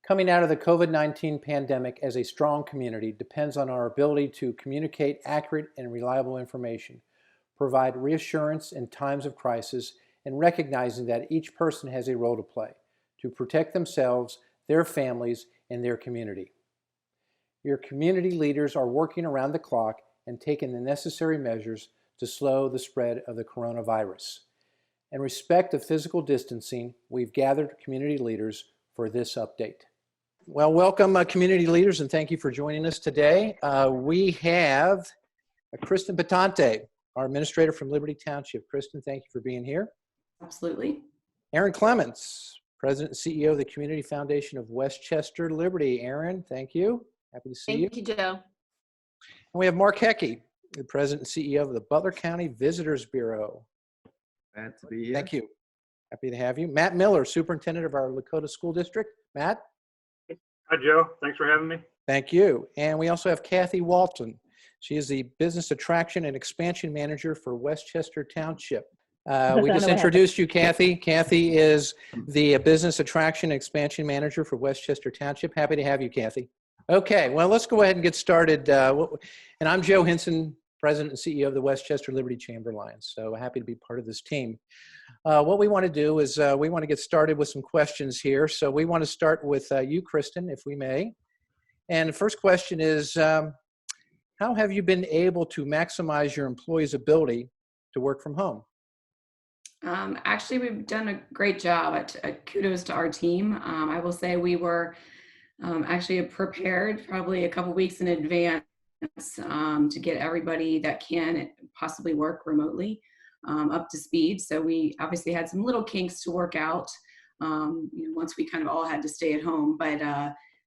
Coming out of the COVID-19 pandemic as a strong community depends on our ability to communicate accurate and reliable information, provide reassurance in times of crisis, and recognizing that each person has a role to play to protect themselves, their families, and their community. Your community leaders are working around the clock and taking the necessary measures to slow the spread of the coronavirus. In respect of physical distancing, we've gathered community leaders for this update. Well, welcome community leaders, and thank you for joining us today. We have Kristen Patante, our administrator from Liberty Township. Kristen, thank you for being here. Absolutely. Aaron Clements, President and CEO of the Community Foundation of Westchester Liberty. Aaron, thank you. Happy to see you. Thank you, Joe. And we have Mark Heckey, the President and CEO of the Butler County Visitors Bureau. Glad to be here. Thank you. Happy to have you. Matt Miller, Superintendent of our Lakota School District. Matt? Hi, Joe. Thanks for having me. Thank you. And we also have Kathy Walton. She is the Business Attraction and Expansion Manager for Westchester Township. We just introduced you, Kathy. Kathy is the Business Attraction and Expansion Manager for Westchester Township. Happy to have you, Kathy. Okay, well, let's go ahead and get started. And I'm Joe Hinson, President and CEO of the Westchester Liberty Chamber Lions. So happy to be part of this team. What we want to do is we want to get started with some questions here. So we want to start with you, Kristen, if we may. And the first question is, how have you been able to maximize your employees' ability to work from home? Actually, we've done a great job. Kudos to our team. I will say we were actually prepared probably a couple weeks in advance to get everybody that can possibly work remotely up to speed. So we obviously had some little kinks to work out once we kind of all had to stay at home. But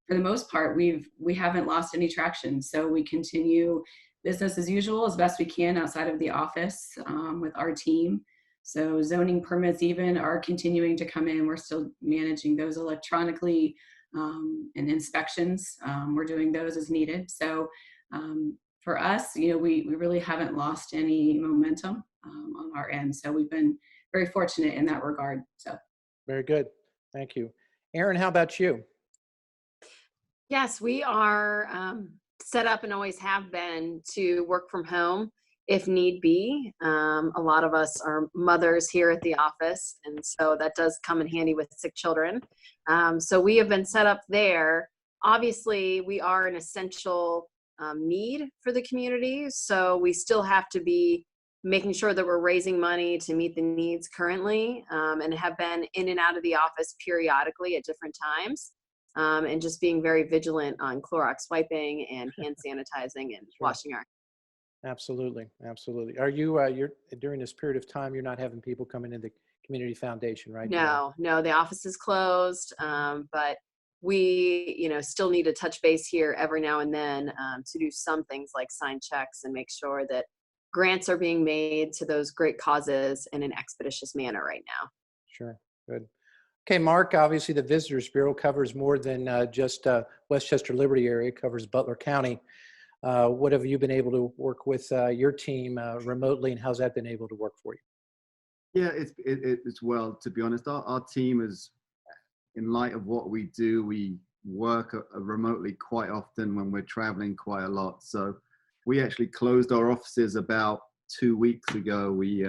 for the most part, we haven't lost any traction. So we continue business as usual as best we can outside of the office with our team. So zoning permits even are continuing to come in. We're still managing those electronically, and inspections. We're doing those as needed. So for us, we really haven't lost any momentum on our end. So we've been very fortunate in that regard. So very good. Thank you. Aaron, how about you? Yes, we are set up and always have been to work from home if need be. A lot of us are mothers here at the office, and so that does come in handy with sick children. So we have been set up there. Obviously, we are an essential need for the community, so we still have to be making sure that we're raising money to meet the needs currently, and have been in and out of the office periodically at different times, and just being very vigilant on Clorox wiping and hand sanitizing and washing our hands. Absolutely, absolutely. Are you, you're during this period of time, you're not having people come into the community foundation, right? No, the office is closed, but we, still need to touch base here every now and then to do some things like sign checks and make sure that grants are being made to those great causes in an expeditious manner right now. Sure, good. Okay, Mark, obviously the Visitors Bureau covers more than just Westchester Liberty area, it covers Butler County. What have you been able to work with your team remotely, and how's that been able to work for you? Yeah, it's well, to be honest. Our team is, in light of what we do, we work remotely quite often when we're traveling quite a lot. So we actually closed our offices about 2 weeks ago. We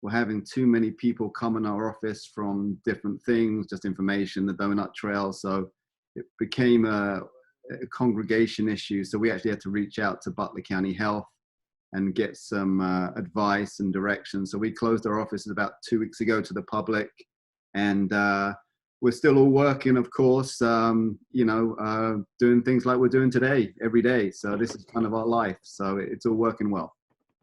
were having too many people come in our office from different things, just information, the donut trail. So it became a congregation issue. So we actually had to reach out to Butler County Health and get some advice and direction. So we closed our offices about 2 weeks ago to the public, and we're still all working, of course, doing things like we're doing today, every day. So this is kind of our life. So it's all working well.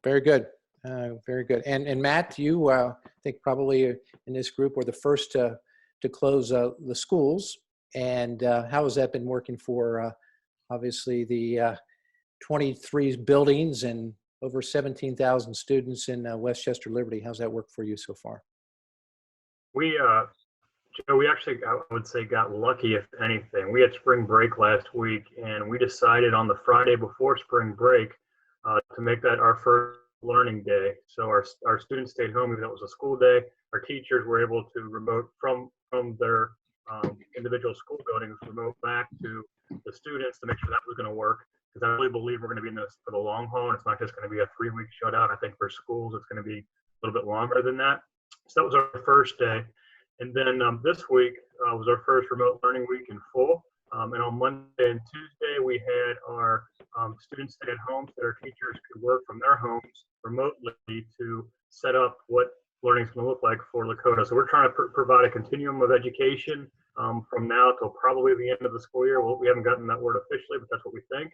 Very good. Very good. And Matt, you I think probably in this group were the first to close the schools. And how has that been working for obviously the 23 buildings and over 17,000 students in Westchester Liberty? How's that work for you so far? Joe, we actually, I would say, got lucky, if anything. We had spring break last week, and we decided on the Friday before spring break to make that our first learning day. So our students stayed home, even though it was a school day. Our teachers were able to remote from their individual school buildings remote back to the students to make sure that was going to work. Because I really believe we're going to be in this for the long haul, and it's not just going to be a 3-week shutout. I think for schools, it's going to be a little bit longer than that. So that was our first day. And then this week was our first remote learning week in full. And on Monday and Tuesday, we had our students stay at home so their teachers could work from their homes remotely to set up what learning is going to look like for Lakota. So we're trying to provide a continuum of education from now till probably the end of the school year. Well, we haven't gotten that word officially, but that's what we think.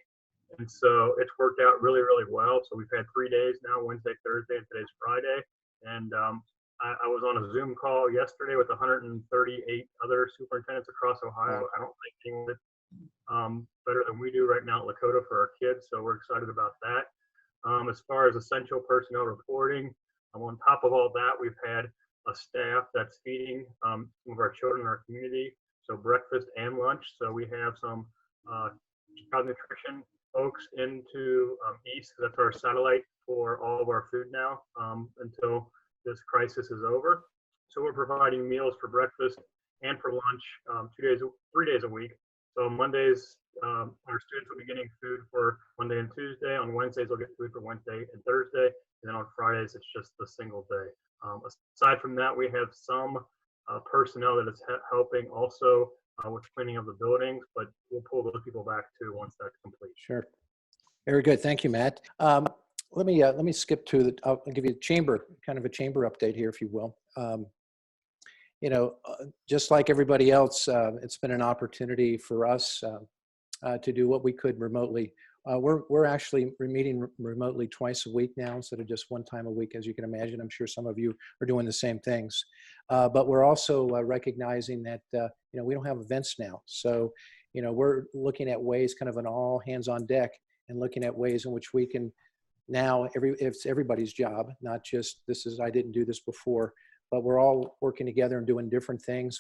And so it's worked out really, really well. So we've had 3 days now, Wednesday, Thursday, and today's Friday. And I was on a Zoom call yesterday with 138 other superintendents across Ohio. I don't think anyone did better than we do right now at Lakota for our kids. So we're excited about that. As far as essential personnel reporting, on top of all that, we've had a staff that's feeding some of our children in our community, so breakfast and lunch. So we have some child nutrition folks into East. That's our satellite for all of our food now until this crisis is over. So we're providing meals for breakfast and for lunch 3 days a week. So Mondays, our students will be getting food for Monday and Tuesday. On Wednesdays, they'll get food for Wednesday and Thursday. And then on Fridays, it's just the single day. Aside from that, we have some personnel that is helping also with cleaning of the buildings, but we'll pull those people back too once that's complete. Sure. Very good. Thank you, Matt. Let me skip to I'll give you kind of a chamber update here, if you will. Just like everybody else, it's been an opportunity for us to do what we could remotely. We're actually meeting remotely twice a week now instead of just one time a week, as you can imagine. I'm sure some of you are doing the same things. But we're also recognizing that we don't have events now. So we're looking at ways, kind of an all hands on deck, and looking at ways in which we can now, it's everybody's job, not just I didn't do this before, but we're all working together and doing different things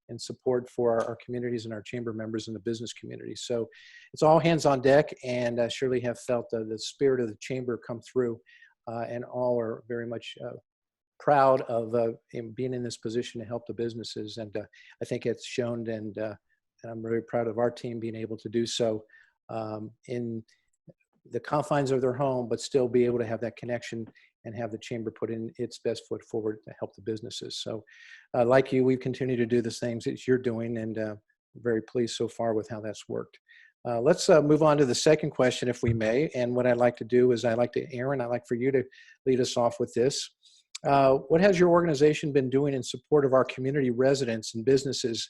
and support for our communities and our chamber members in the business community. So it's all hands on deck, and I surely have felt the spirit of the chamber come through, and all are very much proud of being in this position to help the businesses. And I think it's shown, and I'm very proud of our team being able to do so in the confines of their home, but still be able to have that connection and have the chamber put in its best foot forward to help the businesses. So like you, we continue to do the things that you're doing, and very pleased so far with how that's worked. Let's move on to the second question, if we may. And what I'd like to do is Aaron, I'd like for you to lead us off with this. What has your organization been doing in support of our community residents and businesses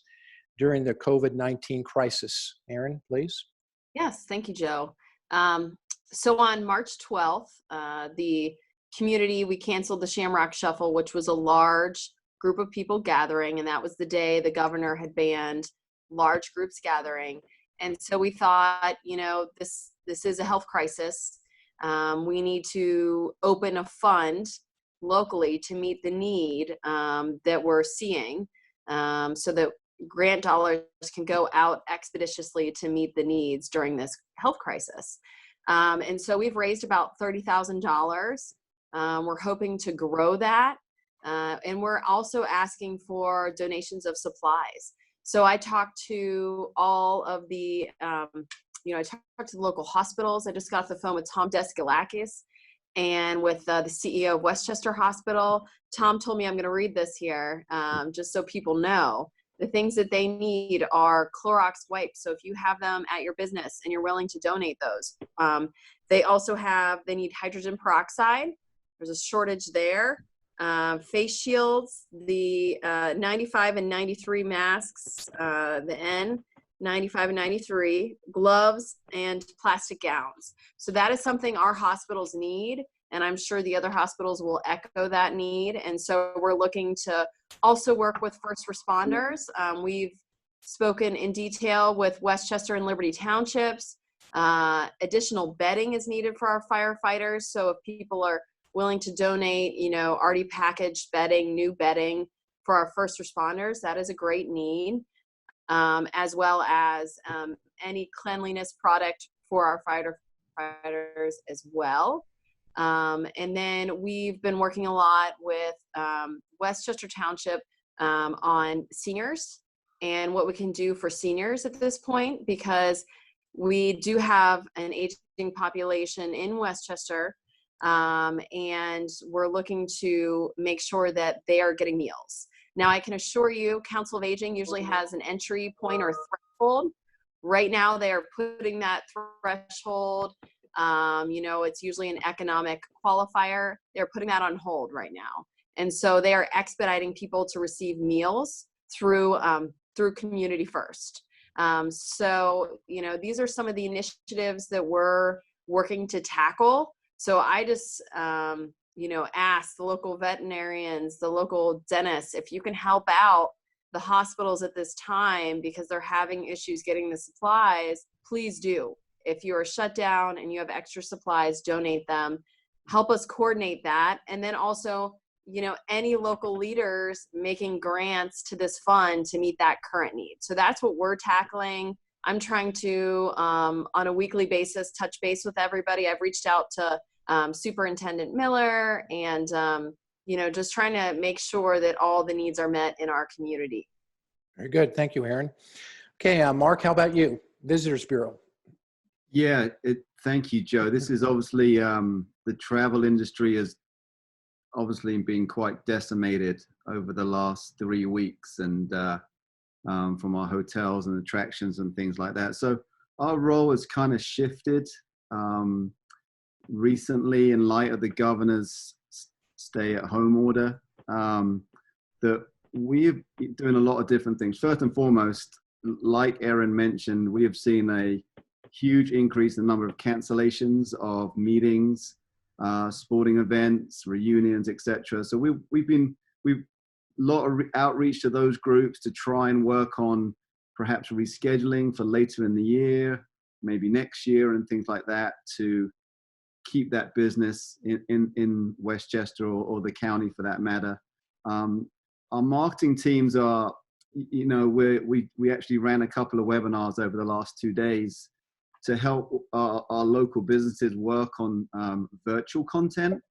during the COVID-19 crisis? Aaron, please. Yes, thank you, Joe. So on March 12th, we canceled the Shamrock Shuffle, which was a large group of people gathering, and that was the day the governor had banned large groups gathering. And so we thought, this is a health crisis. We need to open a fund locally to meet the need that we're seeing, so that grant dollars can go out expeditiously to meet the needs during this health crisis. And so we've raised about $30,000. We're hoping to grow that. And we're also asking for donations of supplies. So I talked to all of the, I talked to the local hospitals. I just got off the phone with Tom Deskalakis and with the CEO of Westchester Hospital. Tom told me, I'm going to read this here, just so people know. The things that they need are Clorox wipes. So if you have them at your business and you're willing to donate those, they need hydrogen peroxide. There's a shortage there. Face shields, the 95 and 93 masks, the N95 and 93, gloves, and plastic gowns. So that is something our hospitals need, and I'm sure the other hospitals will echo that need. And so we're looking to also work with first responders. We've spoken in detail with Westchester and Liberty Townships. Additional bedding is needed for our firefighters. So if people are willing to donate, already packaged bedding, new bedding for our first responders, that is a great need, as well as any cleanliness product for our firefighters as well. And then we've been working a lot with Westchester Township on seniors and what we can do for seniors at this point, because we do have an aging population in Westchester, and we're looking to make sure that they are getting meals. Now, I can assure you, Council of Aging usually has an entry point or threshold. Right now, they are putting that threshold. It's usually an economic qualifier. They're putting that on hold right now. And so they are expediting people to receive meals through Community First. These are some of the initiatives that we're working to tackle. So I just, ask the local veterinarians, the local dentists, if you can help out the hospitals at this time because they're having issues getting the supplies, please do. If you are shut down and you have extra supplies, donate them. Help us coordinate that. And then also, any local leaders making grants to this fund to meet that current need. So that's what we're tackling. I'm trying to, on a weekly basis, touch base with everybody. I've reached out to Superintendent Miller and, just trying to make sure that all the needs are met in our community. Very good. Thank you, Aaron. Okay, Mark, how about you? Visitors Bureau. Yeah, thank you, Joe. This is obviously the travel industry has obviously been quite decimated over the last 3 weeks, and from our hotels and attractions and things like that. So our role has kind of shifted recently in light of the governor's stay-at-home order. That we're doing a lot of different things. First and foremost, like Aaron mentioned, we have seen a huge increase in the number of cancellations of meetings, sporting events, reunions, etc. So we've a lot of outreach to those groups to try and work on perhaps rescheduling for later in the year, maybe next year, and things like that to keep that business in Westchester or the county for that matter. Our marketing teams are, we actually ran a couple of webinars over the last 2 days to help our local businesses work on virtual content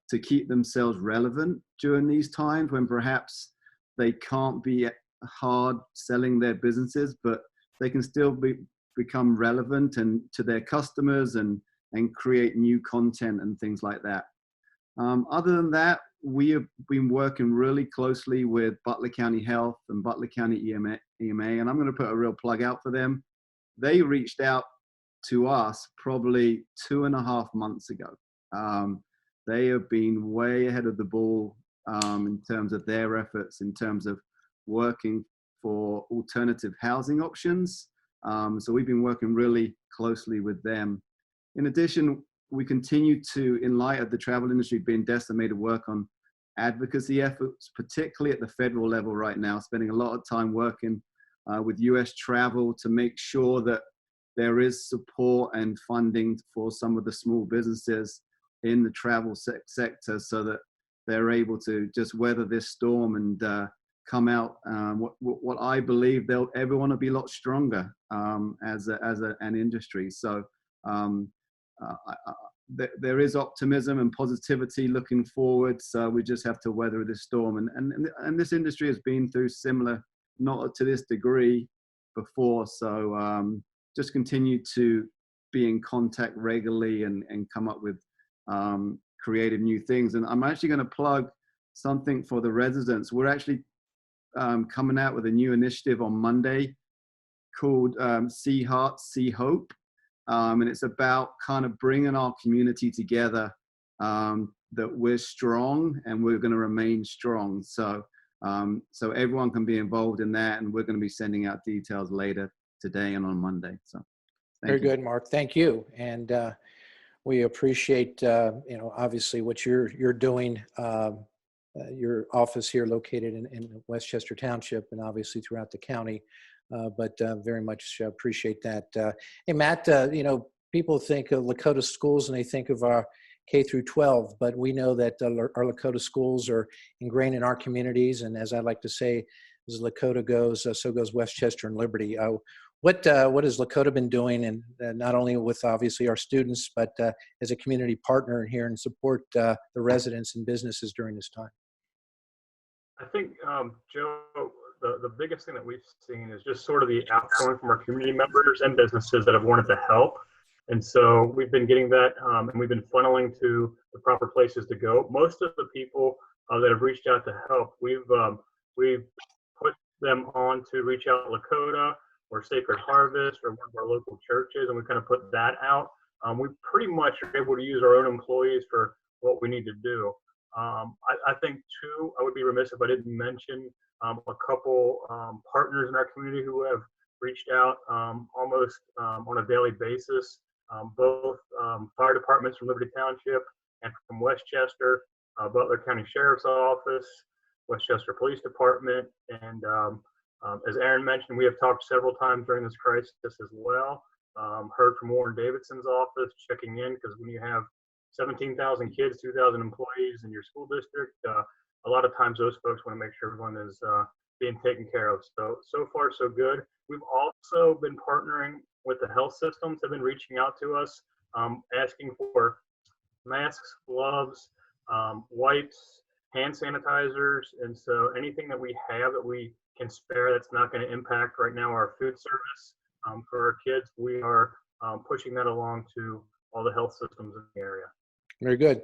to keep themselves relevant during these times when perhaps they can't be hard selling their businesses, but they can still become relevant and to their customers and create new content and things like that. Other than that, we have been working really closely with Butler County Health and Butler County EMA, and I'm going to put a real plug out for them. They reached out to us probably 2.5 months ago. They have been way ahead of the ball in terms of their efforts, in terms of working for alternative housing options. So we've been working really closely with them. In addition, we continue to, in light of the travel industry being decimated, work on advocacy efforts, particularly at the federal level right now, spending a lot of time working with US travel to make sure that there is support and funding for some of the small businesses in the travel sector so that they're able to just weather this storm and come out. What I believe everyone will be a lot stronger as an industry. So there is optimism and positivity looking forward. So we just have to weather this storm. And this industry has been through similar, not to this degree before. So just continue to be in contact regularly and come up with creative new things. And I'm actually going to plug something for the residents. We're actually coming out with a new initiative on Monday called See Heart, See Hope. And it's about kind of bringing our community together, that we're strong and we're going to remain strong. So everyone can be involved in that, and we're going to be sending out details later today and on Monday. So very good, Mark. Thank you. And we appreciate, obviously what you're doing, your office here located in Westchester Township and obviously throughout the county. But very much appreciate that. Hey, Matt, people think of Lakota schools and they think of our K through 12, but we know that our Lakota schools are ingrained in our communities. And as I like to say, as Lakota goes, so goes Westchester and Liberty. What has Lakota been doing, and not only with obviously our students, but as a community partner here and support the residents and businesses during this time? I think, Joe, the biggest thing that we've seen is just sort of the outpouring from our community members and businesses that have wanted to help. And so we've been getting that, and we've been funneling to the proper places to go. Most of the people that have reached out to help, we've put them on to reach out to Lakota or Sacred Harvest or one of our local churches, and we kind of put that out. We pretty much are able to use our own employees for what we need to do. I think too, I would be remiss if I didn't mention a couple partners in our community who have reached out almost on a daily basis, both fire departments from Liberty Township and from Westchester, Butler County Sheriff's Office, Westchester Police Department, and as Aaron mentioned, we have talked several times during this crisis as well. Heard from Warren Davidson's office checking in, because when you have 17,000 kids, 2,000 employees in your school district, a lot of times those folks want to make sure everyone is being taken care of. So far, so good. We've also been partnering with the health systems, have been reaching out to us, asking for masks, gloves, wipes, hand sanitizers. And so anything that we have that we can spare that's not going to impact right now our food service for our kids, we are pushing that along to all the health systems in the area. Very good.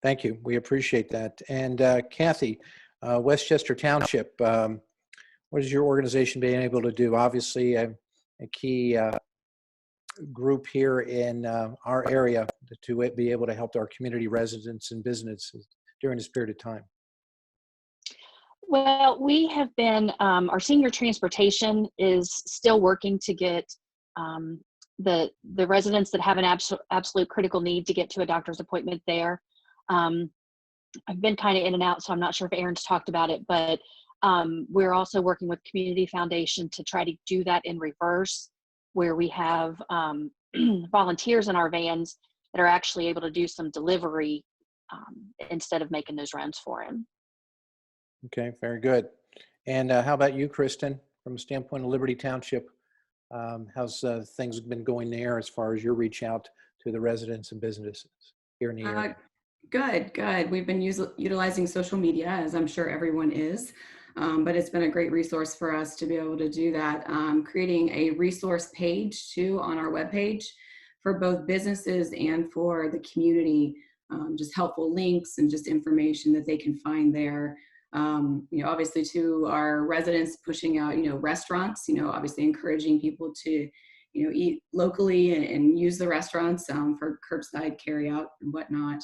Thank you. We appreciate that. And Kathy, Westchester Township, what is your organization being able to do? Obviously, a key group here in our area to be able to help our community residents and businesses during this period of time. Well, we have been, our senior transportation is still working to get the residents that have an absolute critical need to get to a doctor's appointment there. I've been kind of in and out, so I'm not sure if Aaron's talked about it, but we're also working with Community Foundation to try to do that in reverse, where we have volunteers in our vans that are actually able to do some delivery instead of making those runs for him. Okay, very good. And how about you, Kristen, from a standpoint of Liberty Township? How's things been going there as far as your reach out to the residents and businesses here in the area? Good. We've been utilizing social media, as I'm sure everyone is, but it's been a great resource for us to be able to do that. Creating a resource page too on our webpage for both businesses and for the community, just helpful links and just information that they can find there. Obviously to our residents, pushing out, restaurants, obviously encouraging people to, eat locally and use the restaurants for curbside carry out and whatnot.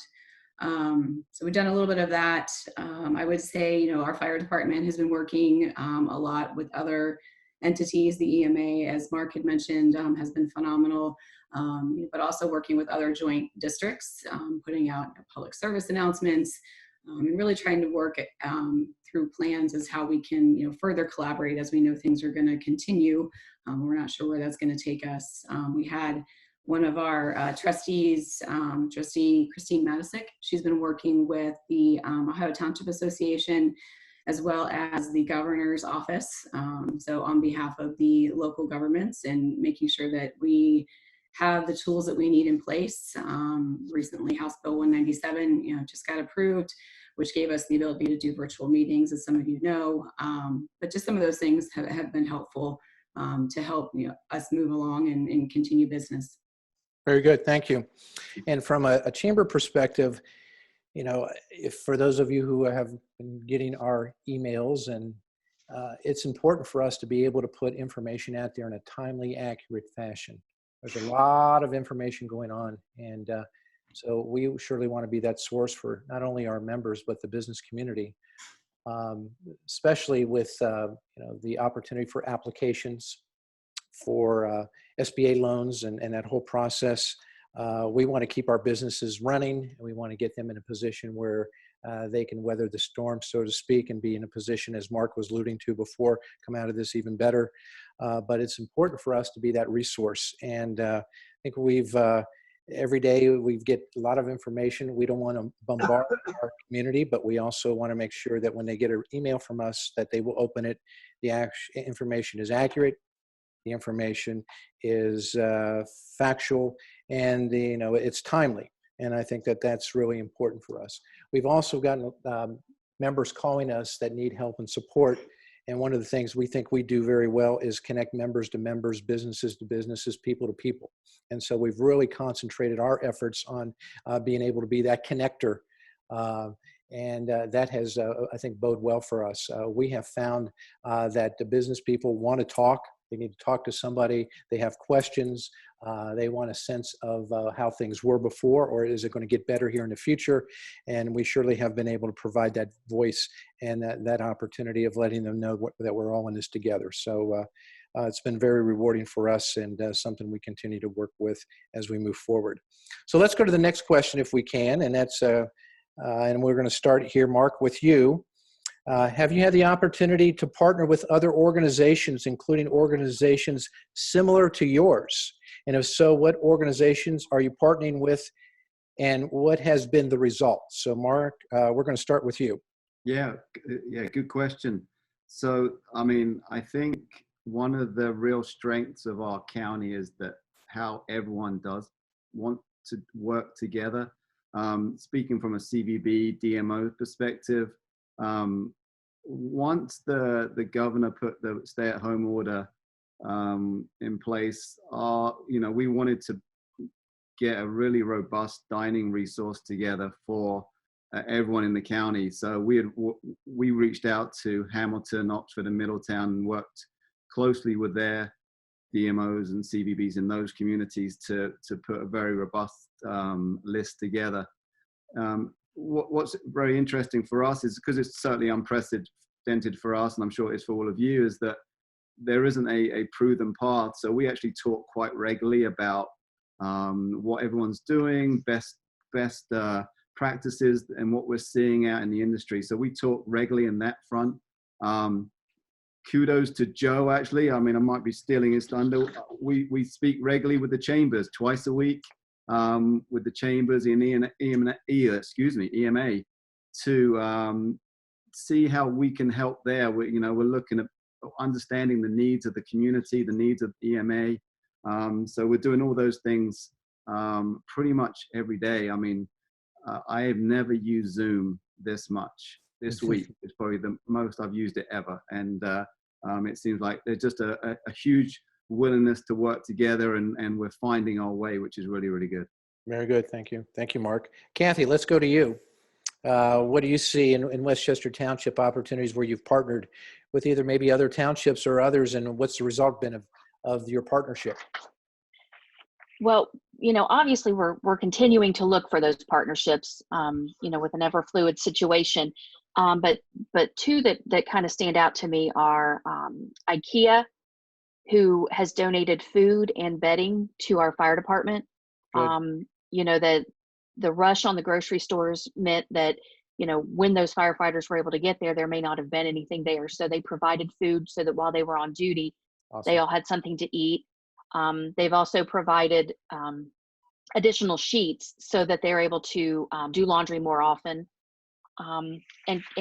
So we've done a little bit of that. I would say, our fire department has been working a lot with other entities. The EMA, as Mark had mentioned, has been phenomenal, but also working with other joint districts, putting out public service announcements, and really trying to work through plans as how we can, further collaborate as we know things are going to continue. We're not sure where that's going to take us. We had one of our trustees, Trustee Christine Matisick. She's been working with the Ohio Township Association as well as the governor's office. So on behalf of the local governments and making sure that we have the tools that we need in place. Recently, House Bill 197, just got approved, which gave us the ability to do virtual meetings, as some of you know. But just some of those things have been helpful to help us move along and continue business. Very good. Thank you. And from a chamber perspective, if for those of you who have been getting our emails, and it's important for us to be able to put information out there in a timely, accurate fashion. There's a lot of information going on, and so we surely want to be that source for not only our members but the business community, especially with the opportunity for applications for SBA loans and that whole process. We want to keep our businesses running, and we want to get them in a position where they can weather the storm, so to speak, and be in a position, as Mark was alluding to before, come out of this even better. But it's important for us to be that resource. And I think every day we get a lot of information. We don't want to bombard our community, but we also want to make sure that when they get an email from us, that they will open it. The information is accurate. The information is factual, and it's timely. And I think that that's really important for us. We've also gotten members calling us that need help and support. And one of the things we think we do very well is connect members to members, businesses to businesses, people to people. And so we've really concentrated our efforts on being able to be that connector. And that has, I think, bode well for us. We have found that the business people want to talk. They need to talk to somebody. They have questions. They want a sense of how things were before, or is it going to get better here in the future? And we surely have been able to provide that voice and that opportunity of letting them know that we're all in this together. So it's been very rewarding for us, and something we continue to work with as we move forward. So let's go to the next question if we can, and that's and we're going to start here, Mark, with you. Have you had the opportunity to partner with other organizations, including organizations similar to yours? And if so, what organizations are you partnering with, and what has been the result? So, Mark, we're going to start with you. Yeah, good question. So, I mean, I think one of the real strengths of our county is that how everyone does want to work together. Speaking from a CVB DMO perspective, once the governor put the stay-at-home order in place, we wanted to get a really robust dining resource together for everyone in the county. So we reached out to Hamilton, Oxford, and Middletown and worked closely with their DMOs and CVBs in those communities to put a very robust list together. What's very interesting for us is, because it's certainly unprecedented for us, and I'm sure it's for all of you, is that there isn't a proven path. So we actually talk quite regularly about what everyone's doing, best practices, and what we're seeing out in the industry. So we talk regularly in that front. Kudos to Joe, actually. I mean, I might be stealing his thunder. We speak regularly with the chambers twice a week, with the chambers in EMA to see how we can help there. We're looking at understanding the needs of the community, the needs of EMA. So we're doing all those things pretty much every day. I mean, I have never used Zoom this much. This week is probably the most I've used it ever. And it seems like there's just a huge willingness to work together, and we're finding our way, which is really, really good. Very good. Thank you. Thank you, Mark. Kathy, let's go to you. What do you see in Westchester Township opportunities where you've partnered with either maybe other townships or others, and what's the result been of your partnership? Well, obviously we're continuing to look for those partnerships, with an ever fluid situation. But two that kind of stand out to me are IKEA, who has donated food and bedding to our fire department. That the rush on the grocery stores meant that, when those firefighters were able to get there, there may not have been anything there. So they provided food so that while they were on duty, Awesome. They all had something to eat. They've also provided additional sheets so that they're able to do laundry more often. And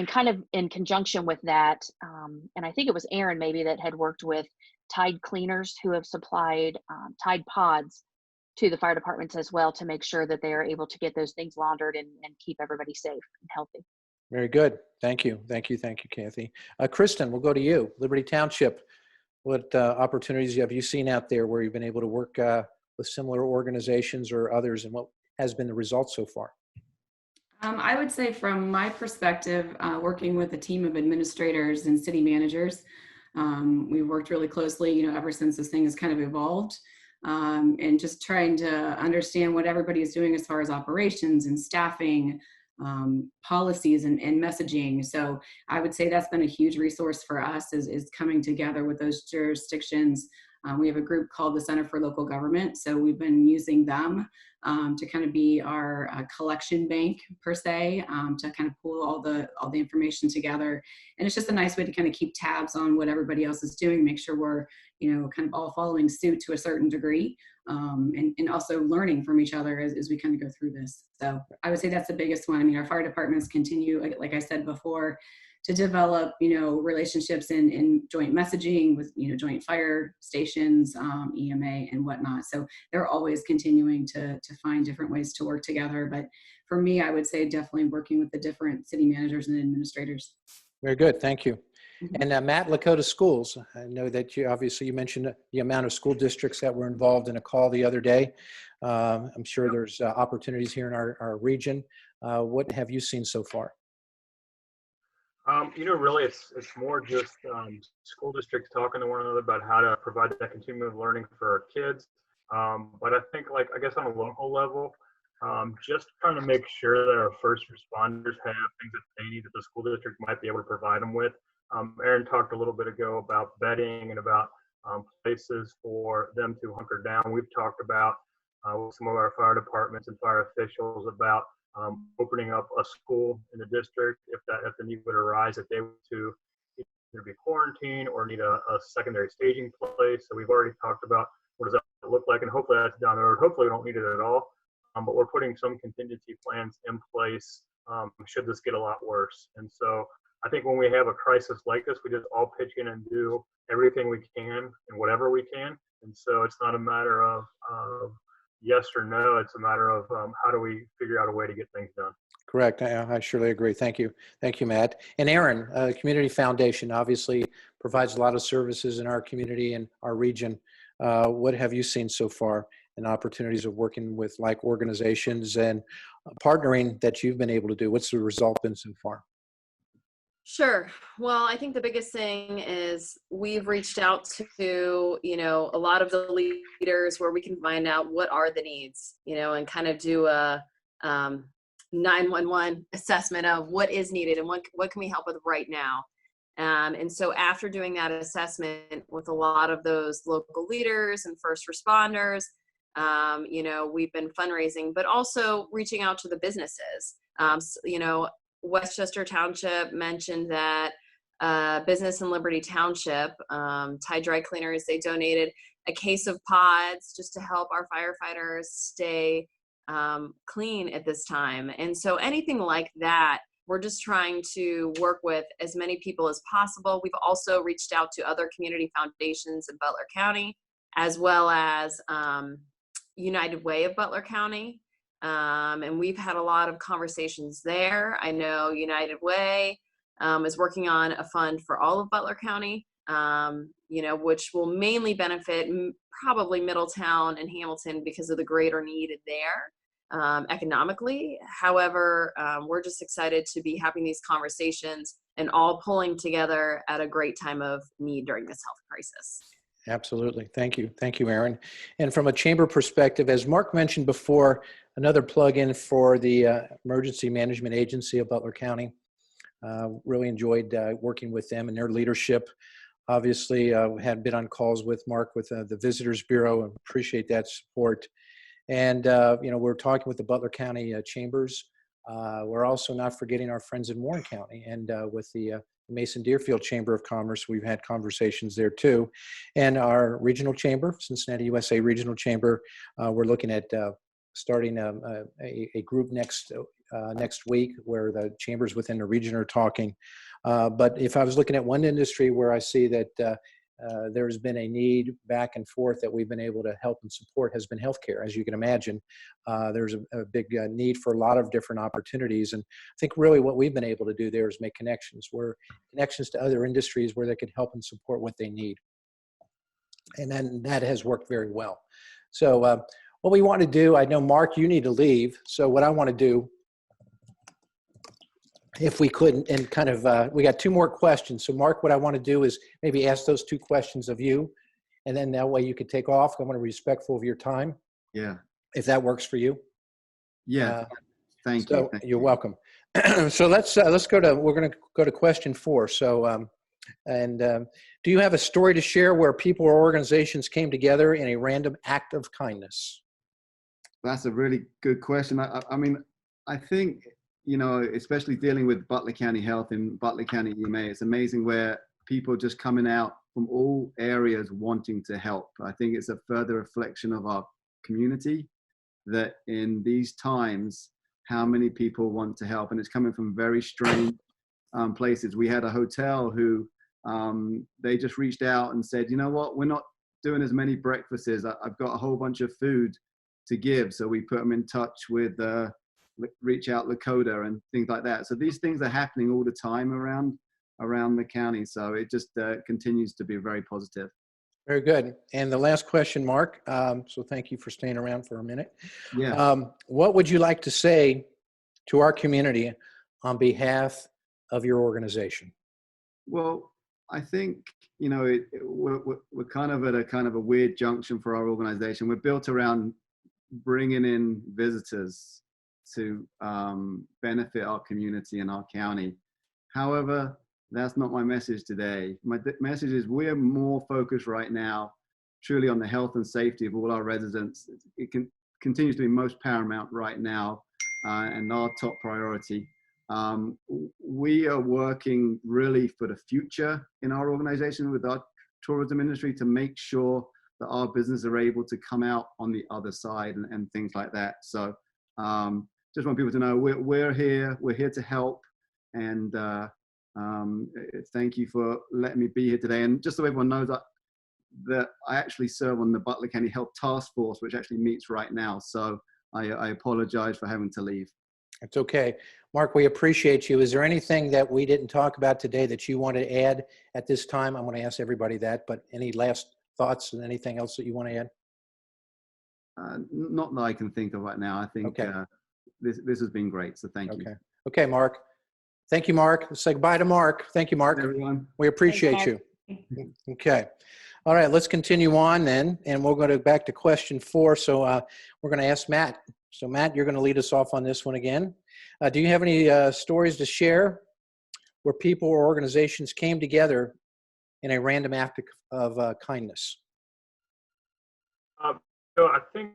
kind of in conjunction with that, and I think it was Aaron maybe that had worked with Tide Cleaners, who have supplied Tide Pods to the fire departments as well, to make sure that they are able to get those things laundered and keep everybody safe and healthy. Very good. Thank you. Thank you, Kathy. Kristen, we'll go to you. Liberty Township, what opportunities have you seen out there where you've been able to work with similar organizations or others, and what has been the results so far? I would say from my perspective, working with a team of administrators and city managers, we've worked really closely, ever since this thing has kind of evolved, and just trying to understand what everybody is doing as far as operations and staffing, policies and messaging. So I would say that's been a huge resource for us, is coming together with those jurisdictions. We have a group called the Center for Local Government. So we've been using them to kind of be our collection bank per se, to kind of pull all the information together. And it's just a nice way to kind of keep tabs on what everybody else is doing, make sure we're, kind of all following suit to a certain degree, and also learning from each other as we kind of go through this. So I would say that's the biggest one. I mean, our fire departments continue, like I said before, to develop, relationships in joint messaging with, joint fire stations, EMA and whatnot. So they're always continuing to find different ways to work together. But for me, I would say definitely working with the different city managers and administrators. Very good. Thank you. And Matt, Lakota Schools, I know that you obviously you mentioned the amount of school districts that were involved in a call the other day. I'm sure there's opportunities here in our region. What have you seen so far? Really, it's more just school districts talking to one another about how to provide that continuum of learning for our kids. But I think, like, I guess on a local level, just trying to make sure that our first responders have things that they need that the school district might be able to provide them with. Aaron talked a little bit ago about bedding and about places for them to hunker down. We've talked about with some of our fire departments and fire officials about opening up a school in the district if the need would arise, if they were to either be quarantined or need a secondary staging place. So we've already talked about what does that look like, and hopefully that's down the road. Hopefully we don't need it at all, but we're putting some contingency plans in place should this get a lot worse. And so I think when we have a crisis like this, we just all pitch in and do everything we can and whatever we can. And so it's not a matter of yes or no. It's a matter of how do we figure out a way to get things done. Correct. I surely agree. Thank you. Thank you, Matt. And Aaron, Community Foundation obviously provides a lot of services in our community and our region. What have you seen so far in opportunities of working with like organizations and partnering that you've been able to do? What's the result been so far? Sure. Well, I think the biggest thing is we've reached out to, a lot of the leaders where we can find out what are the needs, and kind of do a 911 assessment of what is needed and what can we help with right now. And so after doing that assessment with a lot of those local leaders and first responders, we've been fundraising, but also reaching out to the businesses. Westchester Township mentioned that business in Liberty Township, Tide Dry Cleaners, they donated a case of pods just to help our firefighters stay clean at this time. And so anything like that, we're just trying to work with as many people as possible. We've also reached out to other community foundations in Butler County, as well as United Way of Butler County. And we've had a lot of conversations there. I know United Way is working on a fund for all of Butler County, which will mainly benefit probably Middletown and Hamilton because of the greater need there economically. However, we're just excited to be having these conversations and all pulling together at a great time of need during this health crisis. Absolutely. Thank you. Thank you, Aaron. And from a chamber perspective, as Mark mentioned before, another plug-in for the Emergency Management Agency of Butler County. Really enjoyed working with them and their leadership. Obviously, had been on calls with Mark with the Visitors Bureau and appreciate that support. And, we're talking with the Butler County Chambers. We're also not forgetting our friends in Warren County and with the Mason Deerfield Chamber of Commerce. We've had conversations there too. And our regional chamber, Cincinnati USA Regional Chamber, we're looking at starting a group next week where the chambers within the region are talking. But if I was looking at one industry where I see that there's been a need back and forth that we've been able to help and support has been healthcare. As you can imagine, there's a big need for a lot of different opportunities. And I think really what we've been able to do there is make connections to other industries where they could help and support what they need. And then that has worked very well. So what we want to do, I know, Mark, you need to leave. So what I want to do, if we could, and kind of, we got two more questions. So Mark, what I want to do is maybe ask those two questions of you, and then that way you could take off. I want to be respectful of your time. Yeah. If that works for you. Yeah. Thank you. You're welcome. So let's go to, we're going to go to question 4. So, do you have a story to share where people or organizations came together in a random act of kindness? That's a really good question. I mean, I think, especially dealing with Butler County Health and Butler County EMA, it's amazing where people just coming out from all areas wanting to help. I think it's a further reflection of our community that in these times, how many people want to help. And it's coming from very strange places. We had a hotel who they just reached out and said, you know what, we're not doing as many breakfasts. I've got a whole bunch of food to give. So we put them in touch with Reach Out Lakota and things like that. So these things are happening all the time around around the county. So it just continues to be very positive. Very good. And the last question, Mark. So thank you for staying around for a minute. Yeah. What would you like to say to our community on behalf of your organization? Well, I think, you know, we're kind of at a weird junction for our organization. We're built around bringing in visitors to benefit our community and our county. However, that's not my message today. My message is we're more focused right now truly on the health and safety of all our residents. It continues to be most paramount right now and our top priority. We are working really for the future in our organization with our tourism industry to make sure that our business are able to come out on the other side and things like that. So just want people to know we're here to help, and thank you for letting me be here today. And just so everyone knows that I actually serve on the Butler County Health Task Force, which actually meets right now. So I apologize for having to leave. It's okay. Mark, we appreciate you. Is there anything that we didn't talk about today that you want to add at this time? I'm going to ask everybody that, but any last thoughts and anything else that you want to add? Not that I can think of right now. I think Okay. This has been great. So thank you. Okay. Okay, Mark. Thank you, Mark. Let's say goodbye to Mark. Thank you, Mark. Everyone. We appreciate Thanks, you. Okay. All right, let's continue on then, and we'll go back to question 4. So we're going to ask Matt. So Matt, you're going to lead us off on this one again. Do you have any stories to share where people or organizations came together in a random act of kindness? So I think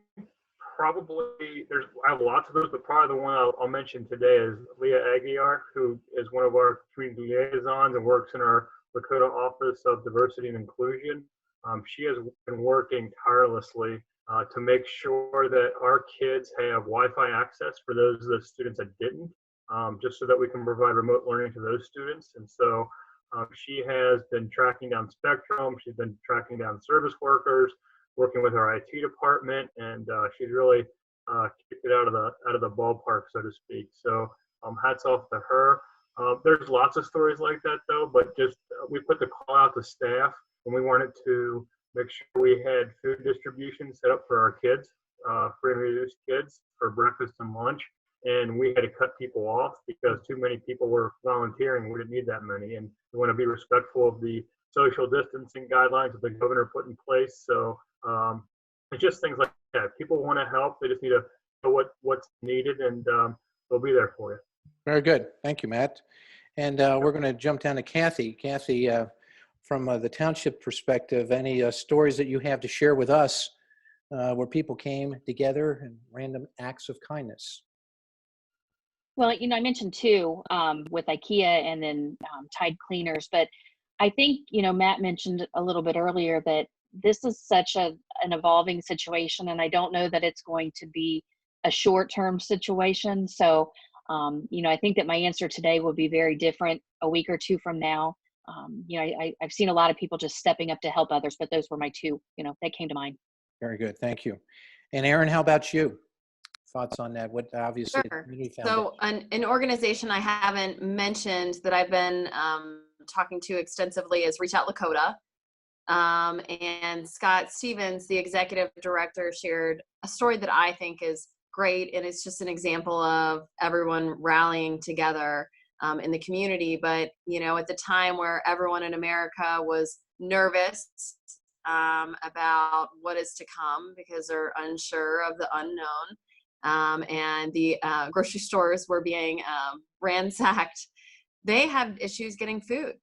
probably I have lots of those, but probably the one I'll mention today is Leah Aguiar, who is one of our community liaisons and works in our Lakota Office of Diversity and Inclusion. She has been working tirelessly to make sure that our kids have Wi-Fi access for those of the students that didn't, just so that we can provide remote learning to those students. And so she has been tracking down Spectrum. She's been tracking down service workers, working with our IT department, and she's really kicked it out of the ballpark, so to speak. So hats off to her. There's lots of stories like that, though, but just we put the call out to staff, and we wanted to make sure we had food distribution set up for our kids, free and reduced kids, for breakfast and lunch. And we had to cut people off because too many people were volunteering. We didn't need that many. And we want to be respectful of the social distancing guidelines that the governor put in place. So it's just things like that. People want to help. They just need to know what's needed, and they'll be there for you. Very good. Thank you, Matt. And we're going to jump down to Kathy. Kathy, from the township perspective, any stories that you have to share with us where people came together in random acts of kindness? Well, I mentioned 2 with IKEA and then Tide Cleaners, but I think, Matt mentioned a little bit earlier that this is such an evolving situation, and I don't know that it's going to be a short-term situation. So, I think that my answer today will be very different a week or 2 from now. I've seen a lot of people just stepping up to help others, but those were my 2, that came to mind. Very good. Thank you. And Aaron, how about you? Thoughts on that? What obviously Sure. Community So Foundation. an organization I haven't mentioned that I've been talking to extensively is Reach Out Lakota. And Scott Stevens, the executive director, shared a story that I think is great. And it's just an example of everyone rallying together in the community. But, at the time where everyone in America was nervous about what is to come because they're unsure of the unknown, and the grocery stores were being ransacked, they had issues getting food.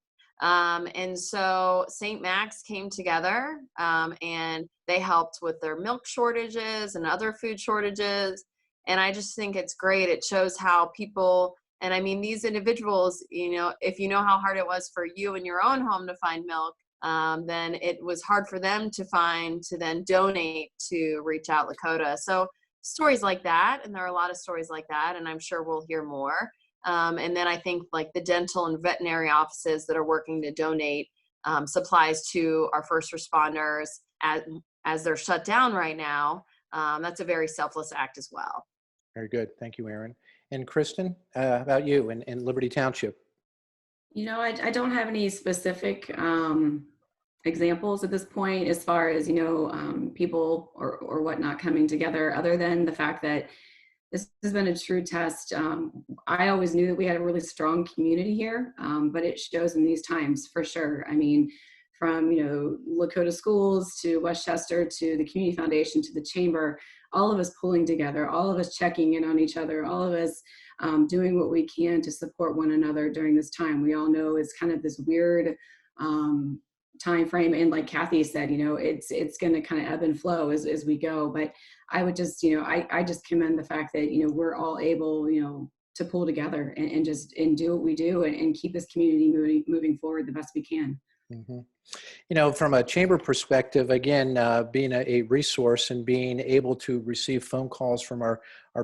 And so St. Max came together and they helped with their milk shortages and other food shortages. And I just think it's great. It shows how people, and I mean, these individuals, if you know how hard it was for you in your own home to find milk, then it was hard for them to then donate to Reach Out Lakota. So stories like that, and there are a lot of stories like that, and I'm sure we'll hear more. And then I think like the dental and veterinary offices that are working to donate supplies to our first responders as they're shut down right now. That's a very selfless act as well. Very good. Thank you, Aaron. And Kristen, about you in Liberty Township? I don't have any specific examples at this point as far as, people or whatnot coming together, other than the fact that this has been a true test. I always knew that we had a really strong community here, but it shows in these times for sure. I mean, from, Lakota schools to Westchester to the Community Foundation to the Chamber, all of us pulling together, all of us checking in on each other, all of us doing what we can to support one another during this time. We all know it's kind of this weird time frame, and like Kathy said, it's going to kind of ebb and flow as we go. But I would just, I just commend the fact that we're all able, to pull together and just do what we do and keep this community moving forward the best we can. Mm-hmm. From a chamber perspective, again, being a resource and being able to receive phone calls from our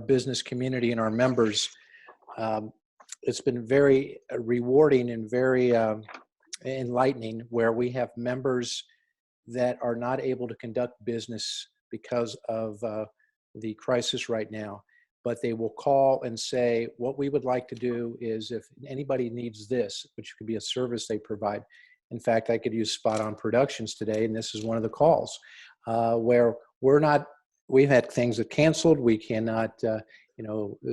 business community and our members, it's been very rewarding and very enlightening, where we have members that are not able to conduct business because of the crisis right now, but they will call and say, what we would like to do is, if anybody needs this, which could be a service they provide. In fact, I could use Spot On Productions today, and this is one of the calls where we've had things that canceled. We cannot,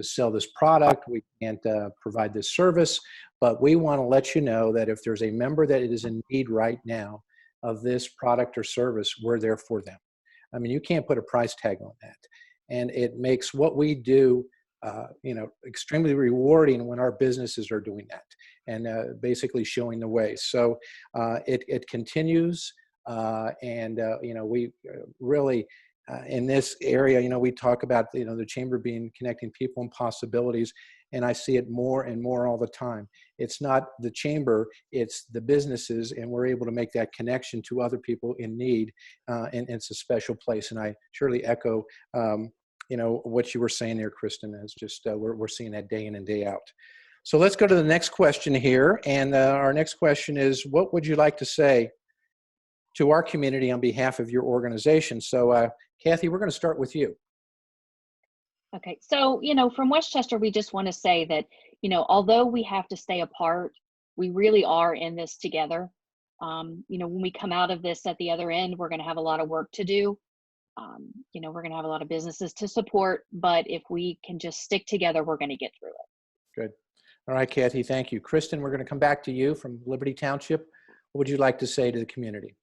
sell this product. We can't provide this service, but we want to let you know that if there's a member that is in need right now of this product or service, we're there for them. I mean, you can't put a price tag on that. And it makes what we do, extremely rewarding when our businesses are doing that and basically showing the way. So it continues. We really, in this area, we talk about, the chamber being connecting people and possibilities. And I see it more and more all the time. It's not the chamber, it's the businesses, and we're able to make that connection to other people in need, and it's a special place. And I surely echo, what you were saying there, Kristen, is just we're seeing that day in and day out. So let's go to the next question here. And our next question is, what would you like to say to our community on behalf of your organization? So Kathy, we're going to start with you. Okay, so, from Westchester, we just want to say that, although we have to stay apart, we really are in this together. When we come out of this at the other end, we're going to have a lot of work to do. We're going to have a lot of businesses to support, but if we can just stick together, we're going to get through it. Good. All right, Kathy, thank you. Kristen, we're going to come back to you from Liberty Township. What would you like to say to the community?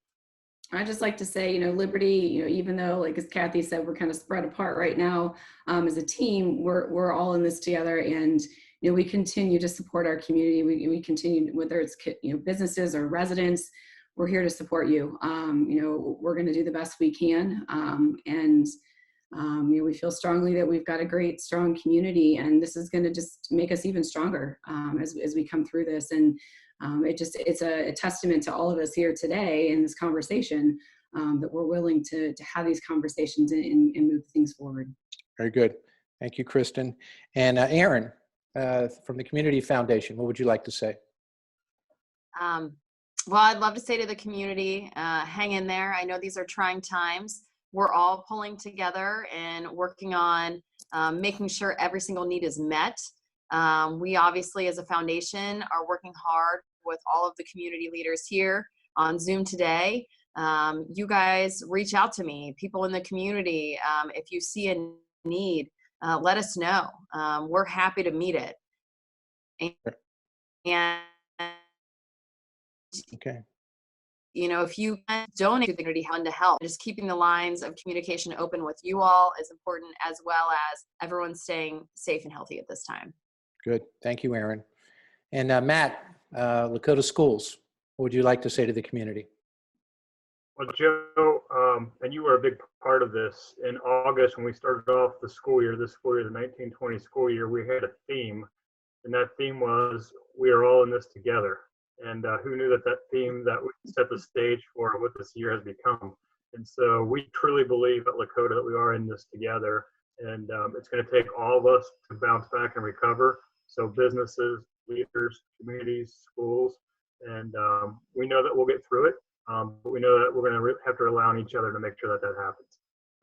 I just like to say, Liberty, even though, like as Kathy said, we're kind of spread apart right now, as a team, we're all in this together, and we continue to support our community. We continue, whether it's businesses or residents, we're here to support you. We're going to do the best we can, and we feel strongly that we've got a great, strong community, and this is going to just make us even stronger as we come through this. And it's a testament to all of us here today in this conversation, that we're willing to have these conversations and move things forward. Very good. Thank you, Kristen. And Aaron, from the Community Foundation, what would you like to say? Well, I'd love to say to the community, hang in there. I know these are trying times. We're all pulling together and working on making sure every single need is met. We obviously, as a foundation, are working hard with all of the community leaders here on Zoom today. You guys reach out to me, people in the community. If you see a need, let us know. We're happy to meet it. And okay. If you donate to the community fund to help, just keeping the lines of communication open with you all is important, as well as everyone staying safe and healthy at this time. Good. Thank you, Aaron. And Matt, Lakota Schools, what would you like to say to the community? Well, Joe, and you were a big part of this. In August, when we started off the school year, the 1920 school year, we had a theme, and that theme was, we are all in this together. And who knew that theme that would set the stage for what this year has become. And so we truly believe at Lakota that we are in this together, and it's going to take all of us to bounce back and recover. So businesses, leaders, communities, schools, and we know that we'll get through it, but we know that we're going to have to rely on each other to make sure that happens.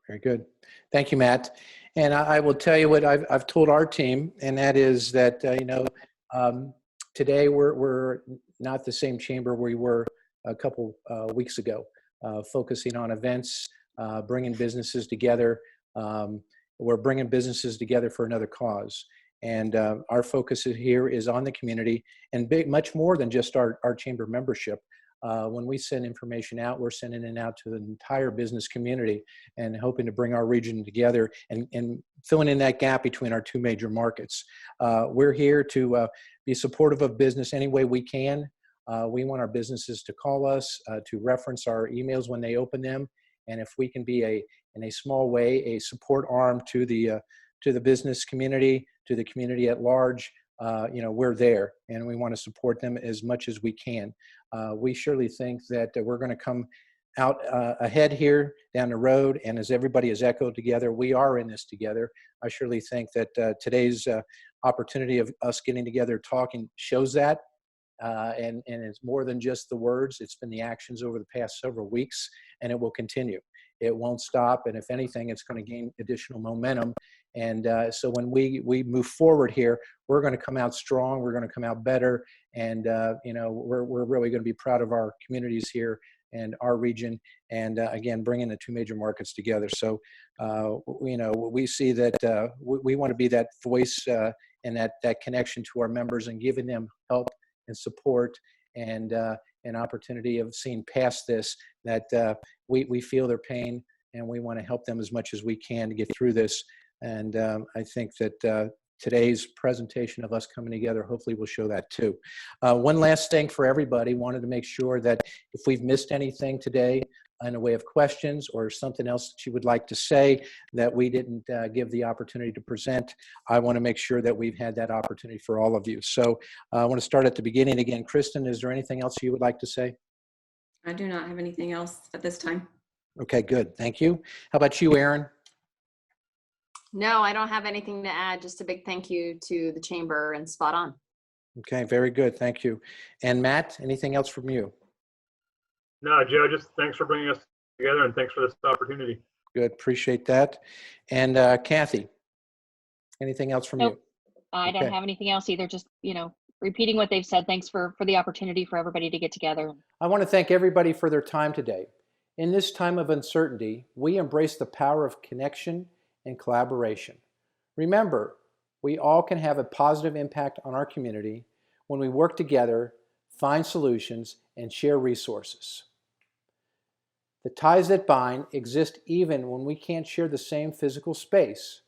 Very good. Thank you, Matt. And I will tell you what I've told our team, and that is that, Today, we're not the same chamber we were a couple weeks ago, focusing on events, bringing businesses together. We're bringing businesses together for another cause. And our focus here is on the community and much more than just our chamber membership. When we send information out, we're sending it out to the entire business community and hoping to bring our region together and filling in that gap between our two major markets. We're here to be supportive of business any way we can. We want our businesses to call us, to reference our emails when they open them. And if we can be in a small way, a support arm to the business community, to the community at large, we're there and we want to support them as much as we can. We surely think that we're going to come out ahead here down the road. And as everybody has echoed together, we are in this together. I surely think that today's opportunity of us getting together, talking, shows that. And it's more than just the words. It's been the actions over the past several weeks, and it will continue. It won't stop. And if anything, it's going to gain additional momentum. And so when we move forward here, we're going to come out strong. We're going to come out better. And, we're really going to be proud of our communities here and our region. And again, bringing the two major markets together. So, we see that we want to be that voice and that connection to our members and giving them help and support and an opportunity of seeing past this, that we feel their pain and we want to help them as much as we can to get through this. And I think that today's presentation of us coming together hopefully will show that too. One last thing for everybody, wanted to make sure that if we've missed anything today in a way of questions or something else that you would like to say that we didn't give the opportunity to present, I want to make sure that we've had that opportunity for all of you. So I want to start at the beginning again. Kristen, is there anything else you would like to say? I do not have anything else at this time. Okay, good. Thank you. How about you, Aaron? No, I don't have anything to add. Just a big thank you to the chamber and spot on. Okay, very good. Thank you. And Matt, anything else from you? No, Joe, just thanks for bringing us together and thanks for this opportunity. Good. Appreciate that. And Kathy, anything else from Nope. you? I don't Okay. have anything else either. Just, repeating what they've said. Thanks for the opportunity for everybody to get together. I want to thank everybody for their time today. In this time of uncertainty, we embrace the power of connection and collaboration. Remember, we all can have a positive impact on our community when we work together, find solutions, and share resources. The ties that bind exist even when we can't share the same physical space,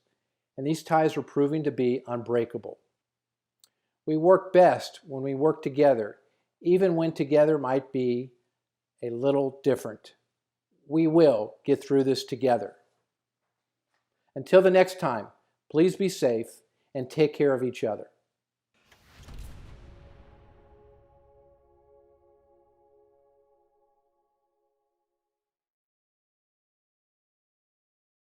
and these ties are proving to be unbreakable. We work best when we work together, even when together might be a little different. We will get through this together. Until the next time, please be safe and take care of each other.